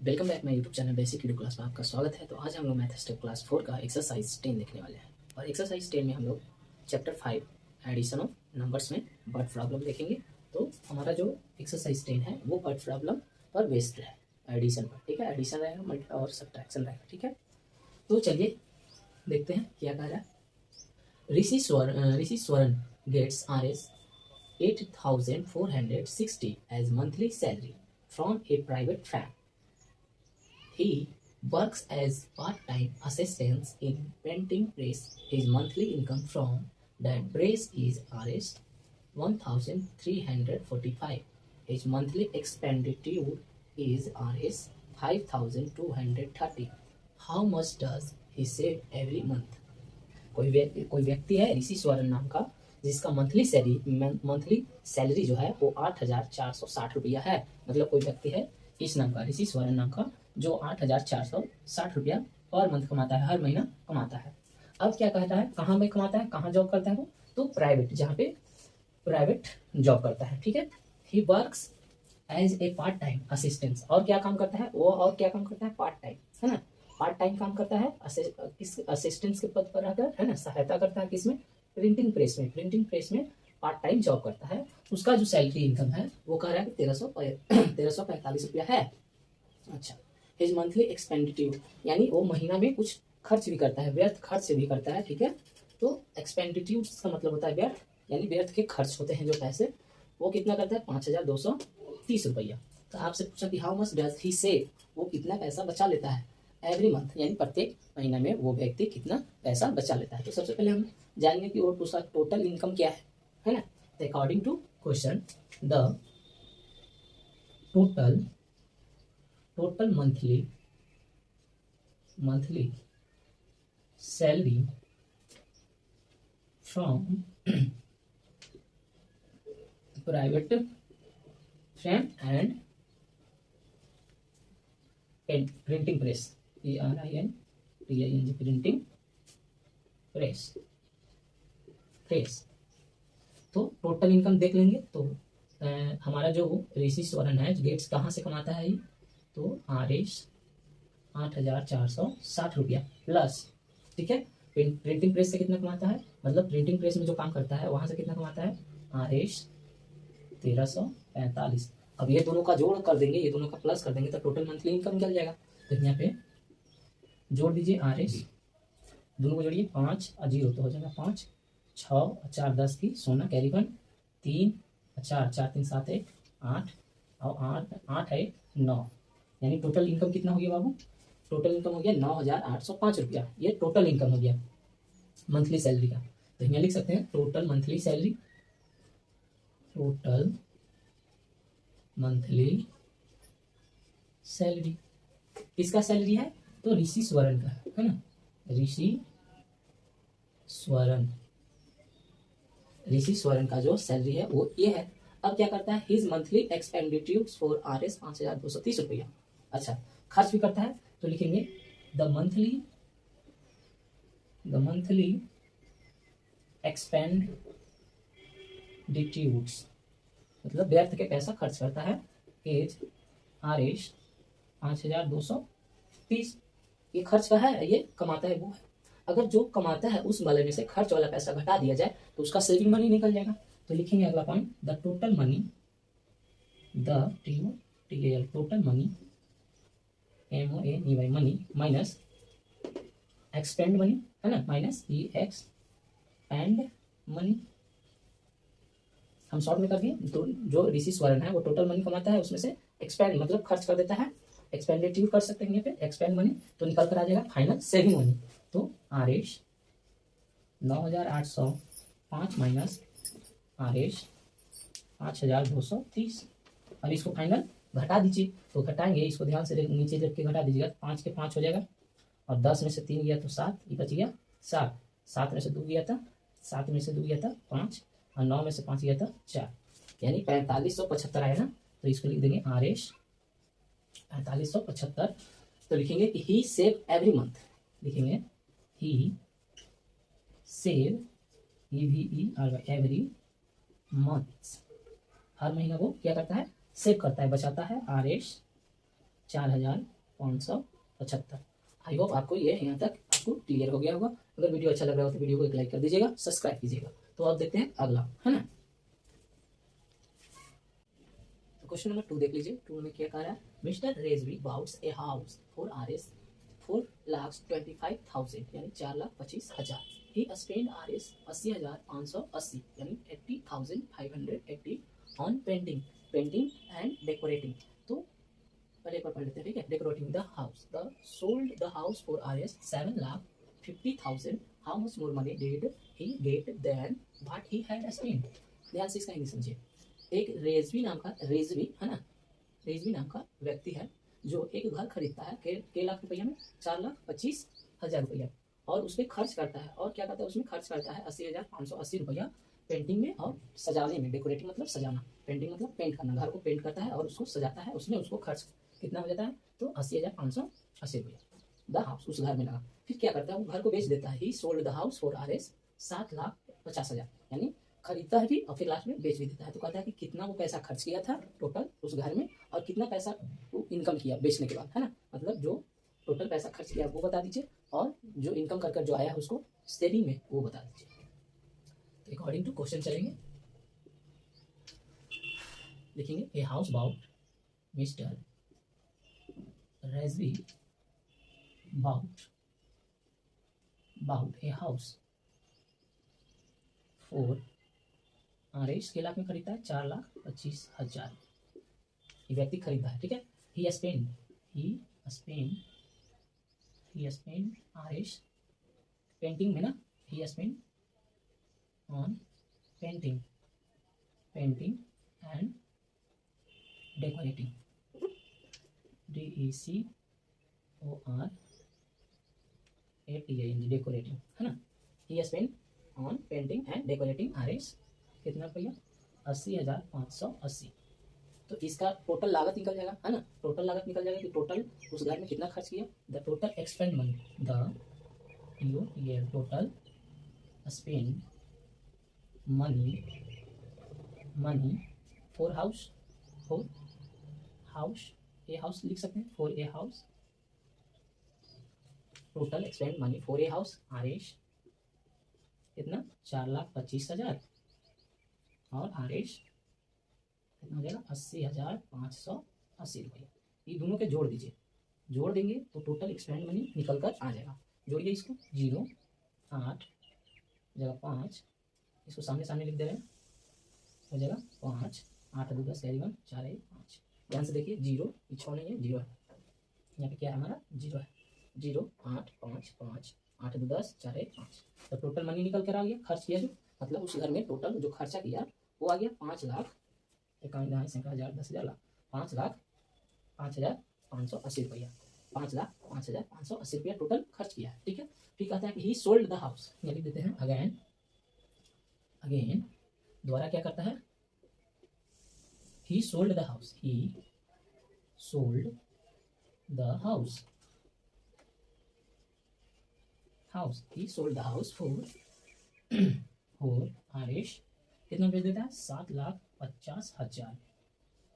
Welcome back my YouTube channel basic video class में आपका स्वागत है। तो आज हम लोग मैथ स्टेप क्लास 4 का एक्सरसाइज 10 देखने वाले हैं। और एक्सरसाइज 10 में हम लोग चैप्टर 5 एडिशन ऑफ नंबर्स में वर्ड प्रॉब्लम देखेंगे। तो हमारा जो एक्सरसाइज 10 है वो वर्ड प्रॉब्लम पर बेस्ड है, एडिशन पर। ठीक है, एडिशन रहेगा, मल्टीप्लाई और सब्ट्रैक्शन रहेगा। ठीक है, तो चलिए देखते हैं क्या कह रहा है। ऋषि स्वर्ण gets RS 8460 as monthly salary from a private firm. He works as part-time assistant in printing press. His monthly income from that press is Rs 1,345. His monthly expenditure is Rs 5,230. How much does he save every month? कोई व्यक्ति है ऋषि स्वर्ण नाम का, जिसका monthly salary जो है वो 8,460 रुपया है। मतलब कोई व्यक्ति है इस नाम का, ऋषि स्वर्ण नाम का, जो 8,460 रुपया पर मंथ कमाता है, हर महीना कमाता है। अब क्या कहता है, कहाँ में कमाता है, कहाँ जॉब करता है वो? तो प्राइवेट, जहाँ पे प्राइवेट जॉब करता है। ठीक है, he works as a part time assistant. और क्या काम करता है वो? और क्या काम करता है? पार्ट टाइम, है ना, पार्ट टाइम काम करता है। किस असिस्टेंट के पद पर रहकर, है ना, सहायता करता है किसमें? प्रिंटिंग प्रेस में। प्रिंटिंग प्रेस में पार्ट टाइम जॉब करता है। उसका जो सैलरी इनकम है वो कह रहा है कि 1345 रुपया है। अच्छा, हिज मंथली एक्सपेंडिचर, यानी वो महीना में कुछ खर्च भी करता है, व्यर्थ खर्च भी करता है। ठीक है, तो एक्सपेंडिचर का मतलब होता है व्यर्थ, यानी व्यर्थ के खर्च होते हैं जो पैसे, वो कितना करता है? 5,230 रुपया। तो आपसे पूछा कि how much does he save, वो कितना पैसा बचा लेता है एवरी मंथ, यानी प्रत्येक महीना में वो व्यक्ति कितना पैसा बचा लेता है। तो सबसे पहले हम जानेंगे कि वो उसका टोटल इनकम क्या है ना। तो according to question, the total monthly salary from private firm and printing press, printing press। तो टोटल इनकम देख लेंगे। तो हमारा जो ऋषि स्वर्ण है, गेट्स कहाँ से कमाता है ये? तो RS 8,460 रुपया प्लस, ठीक है, प्रिंटिंग प्रेस से कितना कमाता है, मतलब प्रिंटिंग प्रेस में जो काम करता है वहां से कितना कमाता है? RS 1,345। अब ये दोनों का जोड़ कर देंगे, ये दोनों का प्लस कर देंगे तो टोटल मंथली इनकम निकल जाएगा। तो यहाँ पे जोड़ दीजिए RS, दोनों को जोड़िए, 5 और 0 तो हो जाएगा 5, 6 और 4 10 की, सोना कैरी 1, 3 4 4 3 7 1 8 और 8 है 9, यानी टोटल इनकम कितना हो गया बाबू? टोटल इनकम हो गया 9,805 रुपया। ये टोटल इनकम हो गया मंथली सैलरी का। तो यहाँ लिख सकते हैं total monthly salary, total monthly salary किसका सैलरी है? तो ऋषि स्वर्ण का, है ना, ऋषि स्वर्ण का जो सैलरी है वो ये है। अब क्या करता है? His monthly expenditure for RS 5,230 रुपया। अच्छा, खर्च भी करता है, तो लिखेंगे द मंथली एक्सपेंडिचर्स, मतलब व्यर्थ के पैसा खर्च करता है, एज RS 5,230। ये खर्च का है, ये कमाता है वो है। अगर जो कमाता है उस वाले में से खर्च वाला पैसा घटा दिया जाए तो उसका सेविंग मनी निकल जाएगा। तो लिखेंगे अगला point, the total money, total money, MONEY money minus expand money, है ना, माइनस एक्सपेंड मनी। हम शॉर्ट में कर दिए, तो जो ऋषि स्वर्ण है वो टोटल मनी कमाता है, उसमें से एक्सपेंड मतलब खर्च कर देता है, एक्सपेंडिचर कर सकते हैं यहाँ पे, एक्सपेंड मनी, तो निकल कर आ जाएगा फाइनल सेविंग मनी। तो RS 9,805 माइनस RS 5,230, और इसको फाइनल घटा दीजिए। तो घटाएंगे, इसको ध्यान से नीचे रख के घटा दीजिएगा, 5 के 5 हो जाएगा, और 10 में से 3 गया तो 7, ये बच गया 7, 7 में से 2 गया था 5, और 9 में से 5 गया था 4, यानी 4575 आया ना। तो इसको लिख देंगे RS 4575। तो लिखेंगे कि ही सेव एवरी मंथ, लिखेंगे ही सेव एवरी मंथ, हर महीना वो क्या करता है? सेव करता है, बचाता है RS 4,575। आई होप आपको ये यहाँ तक आपको क्लियर हो गया होगा। अगर वीडियो अच्छा लग रहा हो तो वीडियो को एक लाइक कर दीजिएगा, सब्सक्राइब कीजिएगा। तो अब देखते हैं अगला, है ना। तो क्वेश्चन नंबर 2 देख लीजिए। 2 में क्या कह रहा है, mister Rizvi bought a house for RS 4,25,000 यानी 4,25,000। ही स्पेंड RS 80,580 यानी 80,580 ऑन पेंटिंग एंड डेकोरेटिंग। तो पहले एक बार पढ़ लेते हैं, ठीक है। Decorating the house, the sold the house for RS 7,50,000। How much more money did he get than what he had spend. ध्यान से इसका इंग्लिश समझिए। एक रेजवी नाम का, रेजवी है ना, रेजवी नाम का व्यक्ति है जो एक घर खरीदता है के लाख रुपया में, 4,25,000 रुपया, और उस पर खर्च करता है। और क्या करता है, उसमें खर्च करता है 80,580 रुपया पेंटिंग में और सजाने में। डेकोरेटिंग मतलब सजाना, पेंटिंग मतलब पेंट करना, घर को पेंट करता है और उसको सजाता है। उसमें उसको खर्च कितना हो जाता है, तो 80,580 रुपया द हाउस उस घर में लगा। फिर क्या करता है, वो घर को बेच देता है। ही sold the house for RS 7,50,000 यानी खरीदता है भी और फिर लास्ट में बेच भी देता है। तो कहता है कि कितना वो पैसा खर्च किया था टोटल उस घर में और कितना पैसा वो इनकम किया बेचने के बाद, है ना। मतलब जो टोटल पैसा खर्च किया वो बता दीजिए और जो इनकम कर कर जो आया है उसको सेविंग में वो बता दीजिए। तो अकॉर्डिंग टू क्वेश्चन चलेंगे, लिखेंगे a house bought mister Rizvi bought a house for RS के लाख में खरीदता है 4,25,000। ये व्यक्ति खरीदा है, ठीक है। ही स्पेंड RS पेंटिंग में ना, he spend on painting and decorating, DECORATING decorating, है ना। He spend on painting and decorating RS कितना रुपया, 80,580। तो इसका टोटल लागत निकल जाएगा, है ना। टोटल लागत निकल जाएगा कि टोटल उस घर में कितना खर्च किया। The total expand money, total spend money for house, a house लिख सकते हैं, for a house. Total expand money for a house RS कितना, 4,25,000 और RS कितना हो जाएगा, 80,580 रुपया। ये दोनों के जोड़ दीजिए, जोड़ देंगे तो टोटल एक्सपेंड मनी निकल कर आ जाएगा। जोड़िए इसको, 0 8 जगह 5, इसको सामने सामने लिख दे रहे हैं, हो जाएगा 5 8 2 10 कैरी 1 4 1 5। ध्यान से देखिए, 0 6 नहीं है, 0 है। यहाँ पे क्या है हमारा, 0 है। 0 8 5 5 8 2 10 4 1 5। तो टोटल मनी निकल कर आ गया, खर्च किया जो, मतलब उस घर में टोटल जो खर्चा किया वो आ गया 5,51,10,000 5,05,580 रुपया। 5,05,580 रुपया टोटल खर्च किया है, ठीक है। फिर कहता है कि ही सोल्ड द हाउस, ये लिख देते हैं अगेन दोबारा क्या करता है, ही sold the house, he sold the house he sold the house for RS कितना बेच देता है, 7,50,000,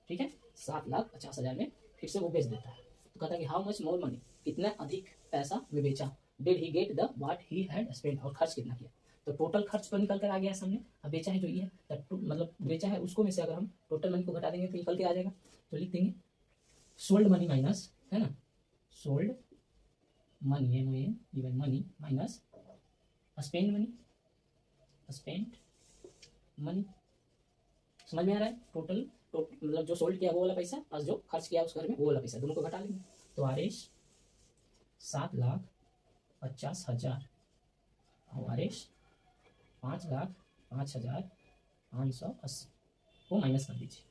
ठीक है। 7,50,000 में फिर से वो बेच देता है। तो कहता है कि हाउ मच मोर मनी, कितना अधिक पैसा में बेचा। Did he get the what he had spend, और खर्च कितना किया। तो टोटल खर्च तो निकल कर आ गया है सामने। अब बेचा है जो ये है, मतलब बेचा है उसको में से अगर हम टोटल मनी को घटा देंगे तो निकल के आ जाएगा। तो लिख देंगे सोल्ड मनी माइनस, है ना, sold money money minus spend money. समझ में आ रहा है। टोटल मतलब जो सोल्ड किया वो वाला पैसा और जो खर्च किया उस घर में वो वाला पैसा, दोनों को घटा लेंगे। तो RS 7,50,000 और RS 5,05,580 को माइनस कर दीजिए।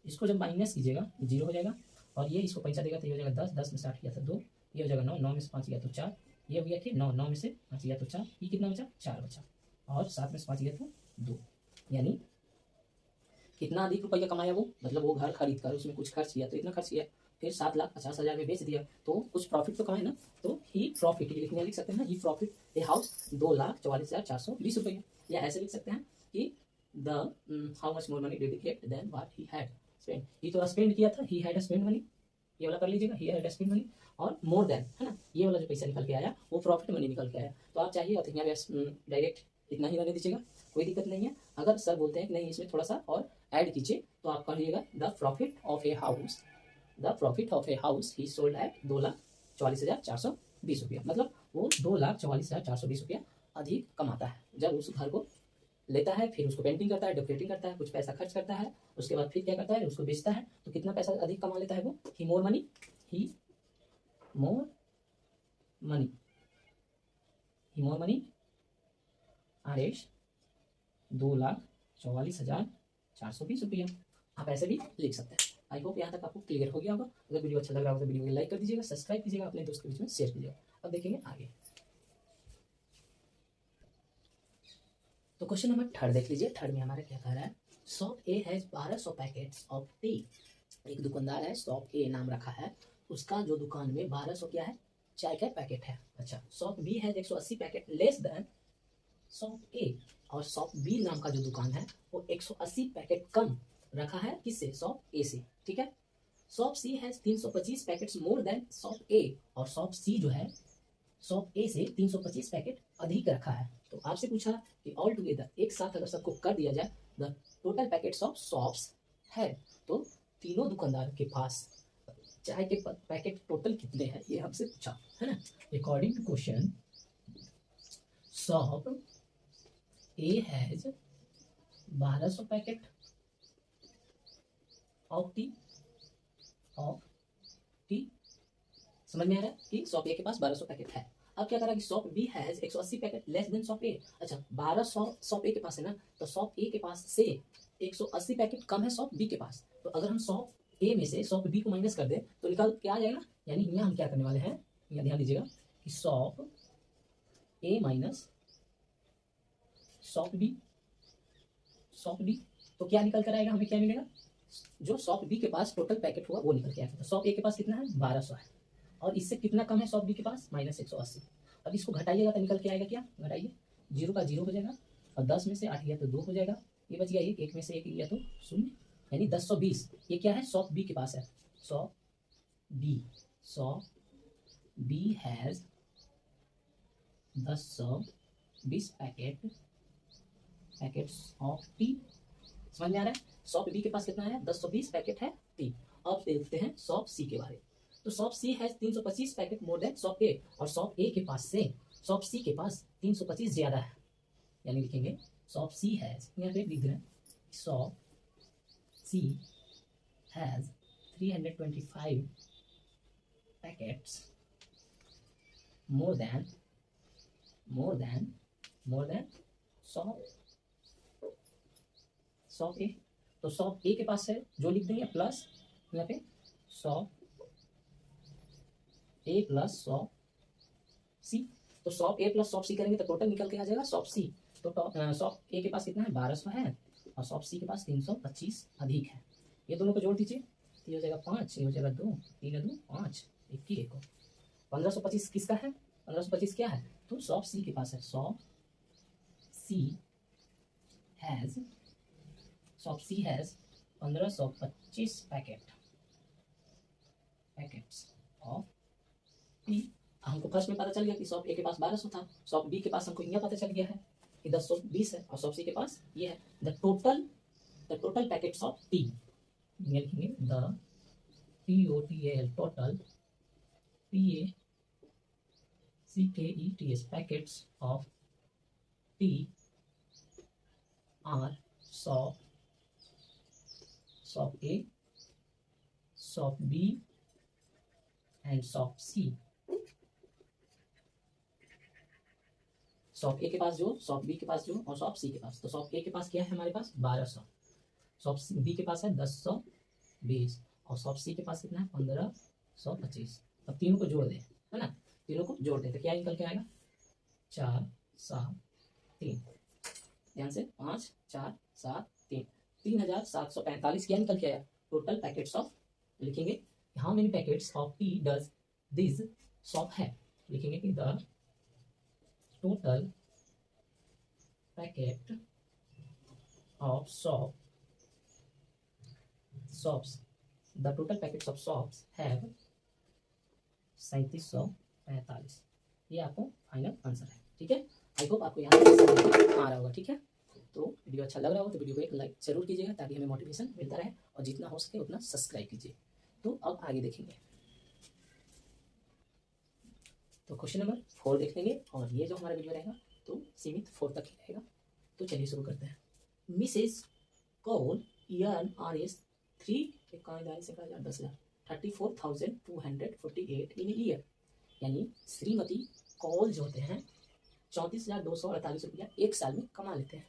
इसको जब माइनस कीजिएगा 0 हो जाएगा, और ये इसको पैसा देगा तो ये हो जाएगा 10, 10 में 60 गया था 2, ये हो जाएगा 9, 9 में से 5 गया तो 4, ये हो गया कि 9, 9 में से 5 गया तो 4, ये कितना बचा, 4 बचा, और 7 में से 5 गया तो 2। यानी कितना अधिक रुपया कमाया वो, मतलब वो घर खरीद कर उसमें कुछ खर्च किया तो इतना खर्च किया, फिर 7,50,000 में बेच दिया तो कुछ प्रॉफिट तो कमाए ना। तो ही प्रॉफिट लिख सकते हैं ना, ही प्रॉफिट ए हाउस 2,44,420 रुपया। या ऐसे लिख सकते हैं कि the how much more money did he get than what he had spend. ये तो स्पेंड किया था, ही हैड स्पेंड मनी, ये वाला कर लीजिएगा, हियर है डस्टबिन मनी। और मोर देन, है ना, ये वाला जो पैसा निकल के आया वो प्रॉफिट मनी निकल के आया। तो आप चाहिए तो यहाँ डायरेक्ट इतना ही रहने दीजिएगा, कोई दिक्कत नहीं है। अगर सर बोलते हैं कि नहीं इसमें थोड़ा सा और ऐड कीजिए तो आप कहिएगा the profit of a house, the profit of a house he sold at 2,44,420 रुपया। मतलब वो 2,44,420 रुपया अधिक कमाता है जब उस घर को लेता है, फिर उसको पेंटिंग करता है, डेकोरेटिंग करता है, कुछ पैसा खर्च करता है, उसके बाद फिर क्या करता है, उसको बेचता है तो कितना पैसा अधिक कमा लेता है वो, ही मोर मनी, ही मोर मनी, ही मोर मनी आरेश 2,44,420 रुपया। आप ऐसे भी लिख सकते हैं। आई होप यहाँ तक आपको क्लियर हो गया होगा। अगर वीडियो अच्छा लग रहा हो तो वीडियो को लाइक कर दीजिएगा, सब्सक्राइब कीजिएगा, अपने दोस्त के बीच में शेयर कीजिएगा। अब देखेंगे आगे। तो क्वेश्चन नंबर 3 देख लीजिए। 3 में हमारा क्या कह रहा है, shop a has 1200 packets of T. एक दुकानदार है, शॉप ए नाम रखा है, उसका जो दुकान में 1200 क्या है, चाय का पैकेट है। अच्छा, shop b has 180 packet less than shop a, और शॉप बी नाम का जो दुकान है वो 180 पैकेट कम रखा है किससे, शॉप ए से। ठीक है। Shop C has 325 packets more than shop a, और शॉप सी जो है शॉप ए से 325 पैकेट अधिक रखा है। तो आपसे पूछा कि ऑल टुगेदर, एक साथ अगर सबको कर दिया जाए, the total packets of shops है, तो तीनों दुकानदार के पास चाय के पैकेट टोटल कितने हैं, ये हमसे पूछा है ना। According to question, shop a has 1200 packet of tea, समझ में आ रहा है कि शॉप ए के पास 1200 पैकेट है। अब क्या करा कि shop b has 180 packet less than shop a. अच्छा, 1200 शॉप ए के पास है ना, तो शॉप ए के पास से 180 पैकेट कम है शॉप बी के पास। तो अगर हम शॉप ए में से शॉप बी को माइनस कर दें तो निकाल क्या आ जाएगा, यानी यहाँ हम क्या करने वाले हैं, यहाँ ध्यान दीजिएगा कि shop a minus shop b, shop b, तो क्या निकल कर आएगा, हमें क्या मिलेगा, जो शॉप बी के पास टोटल पैकेट होगा वो निकल के आएगा। तो शॉप ए के पास कितना है, 1200 है, और इससे कितना कम है शॉप बी के पास, -180। अब इसको घटाइएगा तो निकल के आएगा क्या, घटाइए, 0 का 0 हो जाएगा, और 10 में से 8 गया तो 2 हो जाएगा, ये बच गया 1 में से 1 गया तो 0, यानी 1020। ये क्या है, शॉप बी के पास है, shop b has 1020 packets of tea. समझ में आ रहा है, शॉप बी के पास कितना है, 1020 पैकेट है टी। अब देखते हैं शॉप सी के बारे में। तो शॉप सी है 325 packet more than shop a, और शॉप ए के पास से शॉप सी के पास 325 ज्यादा है, यानी लिखेंगे शॉप सी हैज, यहाँ पे लिख रहे हैं shop C has 325 packets more than shop a. तो शॉप ए के पास है जो लिख देंगे प्लस यहाँ पे शॉप ए प्लस शॉप सी। तो शॉप ए प्लस शॉप सी करेंगे तो टोटल निकल के आ जाएगा शॉप सी। तो शॉप ए के पास कितना है, 1200 है, और शॉप सी के पास 325 अधिक है। ये दोनों को जोड़ दीजिए, ये हो जाएगा 5, ये हो जाएगा 2, 3 2 5, 21 को 1525 किसका है, 1525 क्या है, तो शॉप सी के पास है। Shop C has 1525 packets of tea. हमको फर्स्ट में पता चल गया कि शॉप ए के पास 1200 था, शॉप बी के पास हमको यहाँ पता चल गया है कि 1020 है, और शॉप सी के पास ये है। The total packets of tea, लिखेंगे the TOTAL total PACKETS packets of tea are shop A, shop B and shop C. Shop A के पास जो, शॉप बी के पास जो, और शॉप सी के पास। तो शॉप ए के पास क्या है हमारे पास 1200, शॉप बी के पास है 1020, और शॉप सी के पास कितना है 1525। अब तीनों को जोड़ दें, है ना, तीनों को जोड़ दें तो क्या निकल के आएगा, 4 7 3, ध्यान से 5 4 7 3, 3745 क्या निकल के आया, टोटल पैकेट्स ऑफ, लिखेंगे how many packets of T does this shop है, लिखेंगे कि the total packet of shops the total packets of shops have 3745। ये आपको फाइनल आंसर है, ठीक है। आई होप आपको यहाँ समझ आ रहा होगा, ठीक है। तो वीडियो अच्छा लग रहा हो तो वीडियो को एक लाइक जरूर कीजिएगा ताकि हमें मोटिवेशन मिलता रहे, और जितना हो सके उतना सब्सक्राइब कीजिए। तो अब आगे देखेंगे, तो क्वेश्चन नंबर 4 देख लेंगे, और ये जो हमारा वीडियो रहेगा तो सीमित 4 तक ही रहेगा। तो चलिए शुरू करते हैं। मिसेस कौल अर्न RS 34,248 इन ईयर, यानी श्रीमती कौल जो होते हैं 34,248 रुपया एक साल में कमा लेते हैं।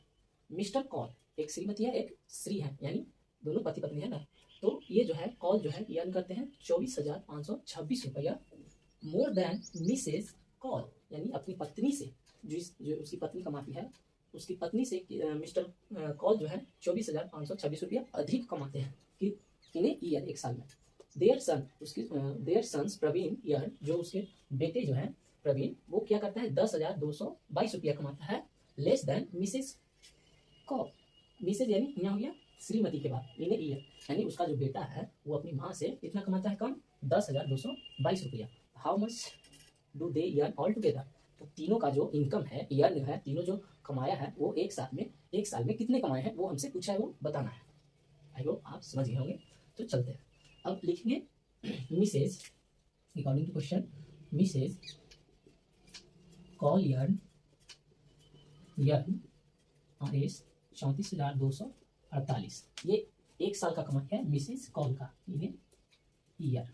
मिस्टर कौल, एक श्रीमती है एक श्री है, यानी दोनों पति पत्नी है ना। तो ये जो है कौल जो है अर्न करते हैं 24,526 रुपया मोर देन मिसेस कौल, यानी अपनी पत्नी से, जो उसकी पत्नी कमाती है उसकी पत्नी से मिस्टर कौल जो है 24,526 रुपया अधिक कमाते हैं कि इन्हें ईयर एक साल में। देयर सन्स प्रवीण ईयर, जो उसके बेटे जो है प्रवीण, वो क्या करता है 10,222 रुपया कमाता है less than Mrs Kaul. Mrs यानी यहाँ हो गया श्रीमती के बाद इन्हें ईयर, यानी उसका जो बेटा है वो अपनी माँ से कितना कमाता है कम 10,222 रुपया। How much do they year all together, तो तीनों का जो इनकम है ईयर है, तीनों जो कमाया है वो एक साल में कितने कमाए हैं वो हमसे पूछा है, वो बताना है। आई होप आप समझ गए होंगे। तो चलते हैं, अब लिखेंगे Mrs according to question, Mrs Kaul earn RS 34,248, ये एक साल का कमाई है मिसेज कौल का, इन्हें ईयर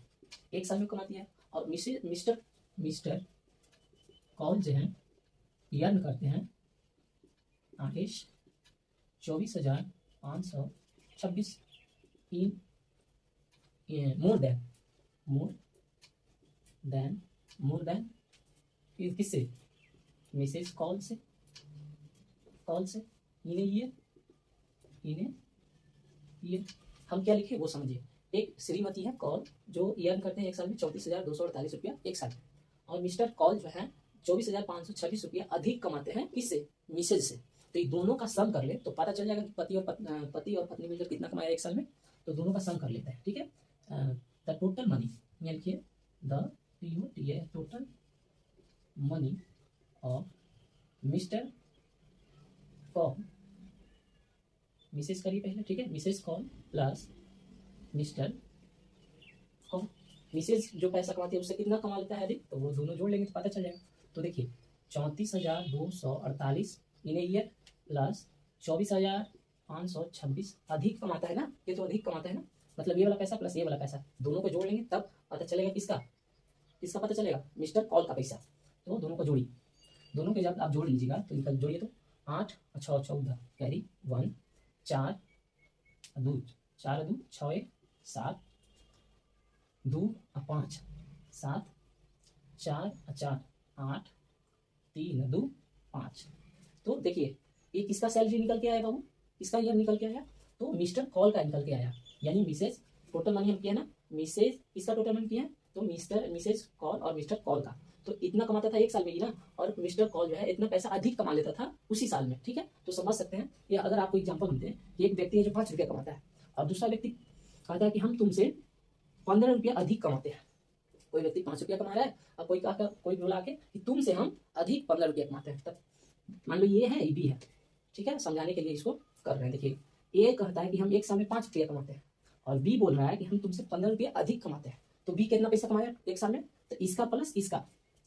एक साल में कमाती है। और मिस्टर कौल जो है अर्न करते हैं RS 24,526 इन मोर देन किससे, मिसेज कौल से इन्हें ये हम क्या लिखे वो समझिए। एक श्रीमती है कौल जो अर्न करते हैं एक साल में 34,248 रुपया एक साल में, और मिस्टर कौल जो है 24,526 रुपया अधिक कमाते हैं किससे, मिसेज से। तो ये दोनों का सम कर ले तो पता चल जाएगा कि पति और पत्नी मिलकर कितना कमाया एक साल में। तो दोनों का सम कर लेते हैं, ठीक है। द टोटल मनी, यहाँ लिखिए the total money of Mr Kaul, Mrs करिए पहले, ठीक है, Mrs Kaul plus Mr Kaul. Mrs जो पैसा कमाती है उससे कितना कमा लेता है अधिक, तो वो दोनों जोड़ लेंगे तो पता चल जाएगा। तो देखिए 34,248 इन ईयर प्लस 24,526 अधिक कमाता है ना, ये तो अधिक कमाता है ना, मतलब ये वाला पैसा प्लस ये वाला पैसा दोनों को जोड़ लेंगे तब पता चलेगा किसका पता चलेगा, मिस्टर कौल का पैसा। तो दोनों को जोड़िए, दोनों के जब आप जोड़ लीजिएगा तो निकल जोड़िए तो 8 और 6 14 कैरी 1 4 2 4 2 6 1 7 2 5 7 4 4 8 3 2 5। तो देखिए ये किसका सैलरी निकल के आया बाबू, किसका ईयर निकल के आया, तो मिस्टर कॉल का निकल के आया, यानी मिसेज टोटल मनी हम किया ना, मिसेज इसका टोटल मनी किया है तो मिसेज कॉल और मिस्टर कॉल का, तो इतना कमाता था एक साल में ही ना, और मिस्टर कॉल जो है इतना पैसा अधिक कमा लेता था उसी साल में, ठीक है। तो समझ सकते हैं, या अगर आपको एग्जांपल मिलते हैं कि एक व्यक्ति है जो 5 रुपया कमाता है और दूसरा व्यक्ति कहता है कि हम तुमसे 15 रुपया अधिक कमाते हैं। कोई व्यक्ति 5 रुपया कमा रहा है और कोई बोला के कि तुमसे हम अधिक 15 रुपया कमाते हैं, तब मान लो ये है ये बी है, ठीक है, समझाने के लिए इसको कर रहे हैं। देखिए ए कहता है कि हम एक साल में 5 रुपया कमाते हैं और बी बोल रहा है कि हम तुमसे 15 रुपया अधिक कमाते हैं। तो बी कितना पैसा कमाया एक साल में, तो इसका प्लस इसका,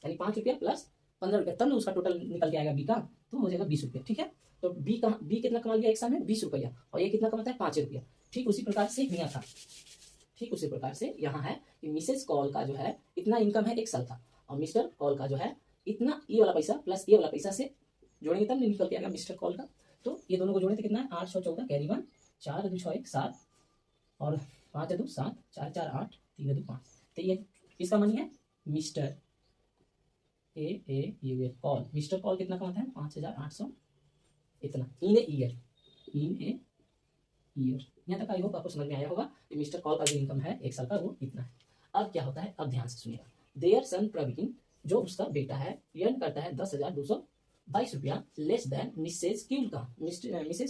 यानी 5 रुपया प्लस 15 रुपया, तब ना उसका टोटल निकल के आएगा बी का, तो हो जाएगा 20 रुपया, ठीक है। तो बी कितना कमा लिया एक साल में 20 रुपया, और ये कितना कमाता है 5 रुपया। ठीक उसी प्रकार से यहाँ था, ठीक उसी प्रकार से यहाँ है कि मिसेज कॉल का जो है इतना इनकम है एक साल का, और मिस्टर कॉल का जो है इतना, ये वाला पैसा प्लस ये वाला पैसा से जोड़ेंगे तब निकल के आएगा मिस्टर कॉल का। तो ये दोनों को जोड़े तो कितना है 8 6 14 कैरी 1 4 2 6 1 7 और 5 2 7 4 4 8 3 2 5। तो ये किसका मनी है, mister A call, mister call कितना कमाता है 5,800 इतना इन ए ईयर। यहाँ तक आई होप आपको समझ में आया होगा कि मिस्टर कॉल का जो इनकम है एक साल का वो इतना है। अब क्या होता है, अब ध्यान से सुनिएगा। देयर सन प्रवीण, जो उसका बेटा है, अर्न करता है 10,222 रुपया लेस देन मिसेज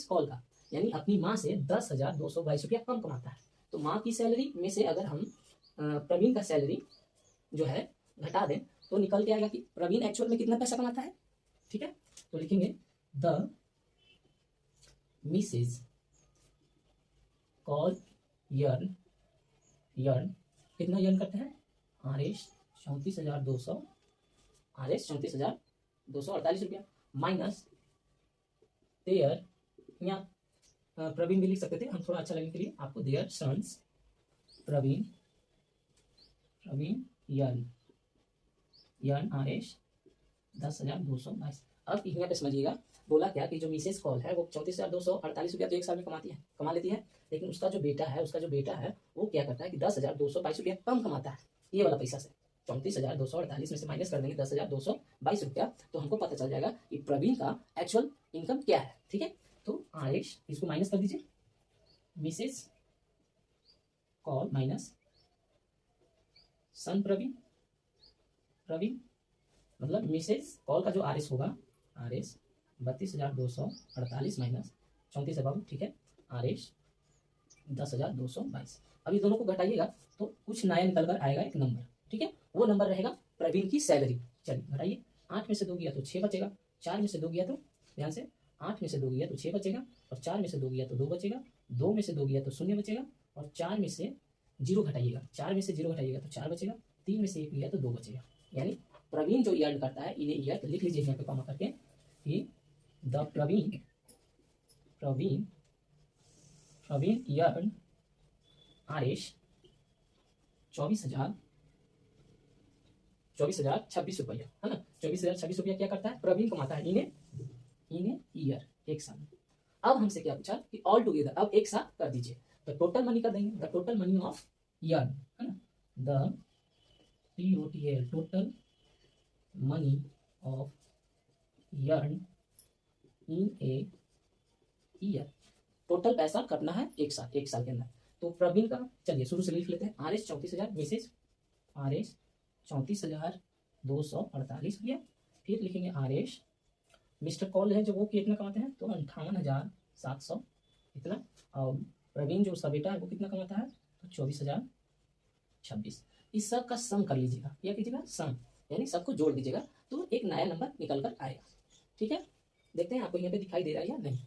कॉल का, यानी अपनी माँ से 10,222 रुपया कम कमाता है। तो माँ की सैलरी में से अगर हम प्रवीण का सैलरी जो है घटा दें तो निकल के आएगा कि प्रवीण एक्चुअल में कितना पैसा कमाता है। ठीक है, तो लिखेंगे the Mrs Kaul earn, earn कितना यर्न करते हैं, आरेश 34,200, आरेश 34,248 रुपया, माइनस देयर, यहाँ प्रवीण भी लिख सकते थे हम थोड़ा अच्छा लगने के लिए आपको, their sons Praveen, Praveen earn, earn आरेश 10,222। अब यहाँ पे समझिएगा बोला क्या कि जो मिसेस कॉल है वो 34,248 रुपया तो एक साल में कमाती है, कमा लेती है, लेकिन उसका जो बेटा है वो क्या करता है कि 10,222 रुपया कम कमाता है ये वाला पैसा से। 34,248 में से माइनस कर देंगे 10,222 रुपया, तो हमको पता चल जाएगा कि प्रवीण का एक्चुअल इनकम क्या है। ठीक है, तो आरेश इसको माइनस कर दीजिए, मिसेस कॉल माइनस सन प्रवीण, प्रवीण मतलब मिसेस कॉल का जो आरएस होगा, आरएस 32,248 माइनस 34 है बाबू, ठीक है, आरएस 10,222। अभी दोनों को घटाइएगा तो कुछ नया निकल कर आएगा एक नंबर। ठीक है, वो नंबर रहेगा प्रवीण की सैलरी। चलिए घटाइए, 8 में से 2 गया तो 6 बचेगा, 4 में से 2 गया तो ध्यान से 8 में से 2 गया तो 6 बचेगा, और 4 में से 2 गया तो 2 बचेगा, 2 में से 2 गया तो 0 बचेगा, और 4 में से 0 घटाइएगा, 4 में से 0 घटाइएगा तो 4 बचेगा, 3 में से 1 गया तो 2 बचेगा। यानी प्रवीण जो अर्न करता है इन्हें ईयर लिख लीजिए यहाँ पे कॉमा करके कि द प्रवीण, प्रवीण, प्रवीण अर्न आरेश 24,026 रुपया, है ना, 24,026 रुपया क्या करता है प्रवीण कमाता है इन्हें ईयर एक साल में। अब हमसे क्या पूछा कि ऑल टुगेदर, अब एक साथ कर दीजिए, तो टोटल मनी कर देंगे, the total money of year, है ना, the TOTL total money of earn in a year, total पैसा करना है एक साल के अंदर। तो प्रवीण का चलिए शुरू से लिख लेते हैं, आरएस 34,000, मिसेज आरएस 34,248 रुपया, फिर लिखेंगे आरएस, मिस्टर कॉल है जो वो कितना कमाते हैं तो 58,700 इतना, और प्रवीण जो उसका बेटा है वो कितना कमाता है तो 24,026। इस सब का सम कर लीजिएगा, क्या कीजिएगा सम, यानी सबको जोड़ दीजिएगा तो एक नया नंबर निकल कर आएगा। ठीक है, देखते हैं आपको यहाँ पे दिखाई दे रहा है या नहीं।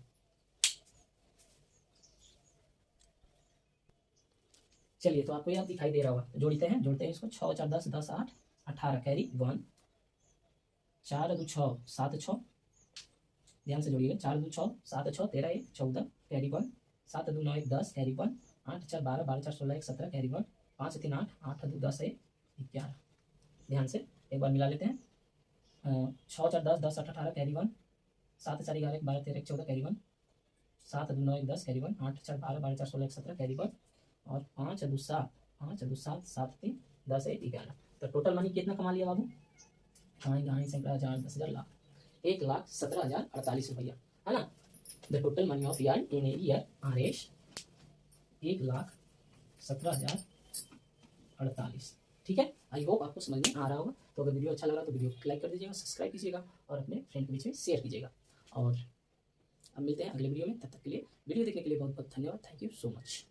चलिए तो आपको यहाँ दिखाई दे रहा होगा, जोड़ते हैं इसको, 6 4 10 10 8 18 कैरी 1, 4 2 6 7 6, ध्यान से जोड़िएगा, 4 2 6 7 6 13 1 14 कैरी 1, 7 2 9 1 10 कैरी 1, 8 4 12 12 4 16 1 17 कैरी 1, 5 3 8 8 2 10 1 11। ध्यान से एक बार मिला लेते हैं, 6 4 10 10 8 18 कैरी 1, 7 4 11 12 13 14 कैरी 1, 7 2 9 1 10 कैरी 1, 8 4 12 12 4 16 1 17 कैरी 1, और 5 2 7 7 3 10 1 11। तो टोटल मनी कितना कमा लिया बाबू, 10,000 लाख, 1,17,048 रुपया, है ना। The total money of yarn in a year RS 1,17,048। ठीक है, आई होप आपको समझ में आ रहा होगा। तो अगर वीडियो अच्छा लगा तो वीडियो को लाइक कर दीजिएगा, सब्सक्राइब कीजिएगा और अपने फ्रेंड के बीच में शेयर कीजिएगा। और अब मिलते हैं अगले वीडियो में, तब तक के लिए वीडियो देखने के लिए बहुत बहुत धन्यवाद, थैंक यू सो मच।